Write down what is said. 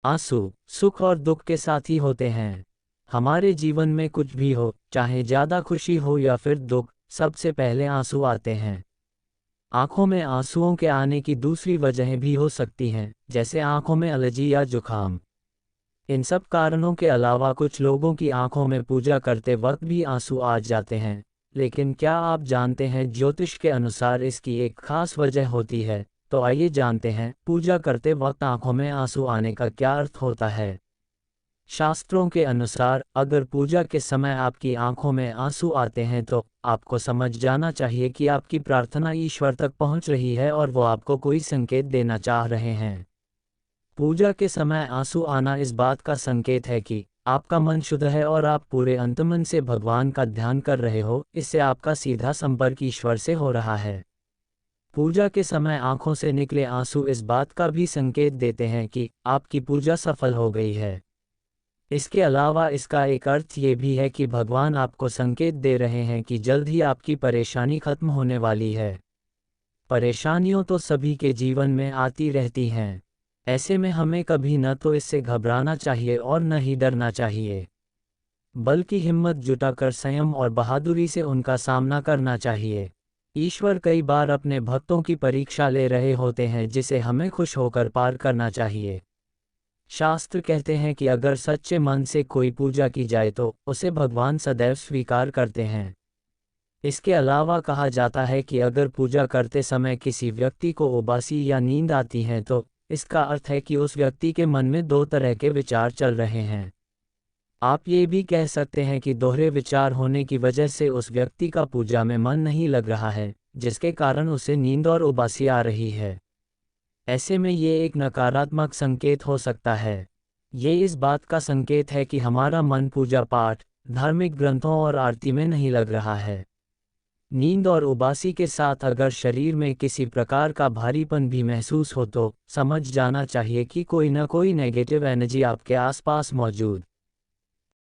आंसू सुख और दुख के साथ ही होते हैं। हमारे जीवन में कुछ भी हो, चाहे ज़्यादा खुशी हो या फिर दुख, सबसे पहले आंसू आते हैं। आंखों में आंसुओं के आने की दूसरी वजहें भी हो सकती हैं, जैसे आंखों में एलर्जी या जुखाम। इन सब कारणों के अलावा कुछ लोगों की आंखों में पूजा करते वक्त भी आंसू आ जाते हैं। लेकिन क्या आप जानते हैं ज्योतिष के अनुसार इसकी एक खास वजह होती है? तो आइए जानते हैं पूजा करते वक्त आंखों में आंसू आने का क्या अर्थ होता है। शास्त्रों के अनुसार अगर पूजा के समय आपकी आंखों में आंसू आते हैं तो आपको समझ जाना चाहिए कि आपकी प्रार्थना ईश्वर तक पहुंच रही है और वो आपको कोई संकेत देना चाह रहे हैं। पूजा के समय आंसू आना इस बात का संकेत है कि आपका मन शुद्ध है और आप पूरे अंतर्मन से भगवान का ध्यान कर रहे हो। इससे आपका सीधा संपर्क ईश्वर से हो रहा है। पूजा के समय आंखों से निकले आंसू इस बात का भी संकेत देते हैं कि आपकी पूजा सफल हो गई है। इसके अलावा इसका एक अर्थ ये भी है कि भगवान आपको संकेत दे रहे हैं कि जल्द ही आपकी परेशानी खत्म होने वाली है। परेशानियों तो सभी के जीवन में आती रहती हैं। ऐसे में हमें कभी न तो इससे घबराना चाहिए और न ही डरना चाहिए, बल्कि हिम्मत जुटाकर संयम और बहादुरी से उनका सामना करना चाहिए। ईश्वर कई बार अपने भक्तों की परीक्षा ले रहे होते हैं, जिसे हमें खुश होकर पार करना चाहिए। शास्त्र कहते हैं कि अगर सच्चे मन से कोई पूजा की जाए तो उसे भगवान सदैव स्वीकार करते हैं। इसके अलावा कहा जाता है कि अगर पूजा करते समय किसी व्यक्ति को उबासी या नींद आती है तो इसका अर्थ है कि उस व्यक्ति के मन में दो तरह के विचार चल रहे हैं। आप ये भी कह सकते हैं कि दोहरे विचार होने की वजह से उस व्यक्ति का पूजा में मन नहीं लग रहा है, जिसके कारण उसे नींद और उबासी आ रही है। ऐसे में ये एक नकारात्मक संकेत हो सकता है। ये इस बात का संकेत है कि हमारा मन पूजा पाठ, धार्मिक ग्रंथों और आरती में नहीं लग रहा है। नींद और उबासी के साथ अगर शरीर में किसी प्रकार का भारीपन भी महसूस हो तो समझ जाना चाहिए कि कोई न कोई नेगेटिव एनर्जी आपके आसपास मौजूद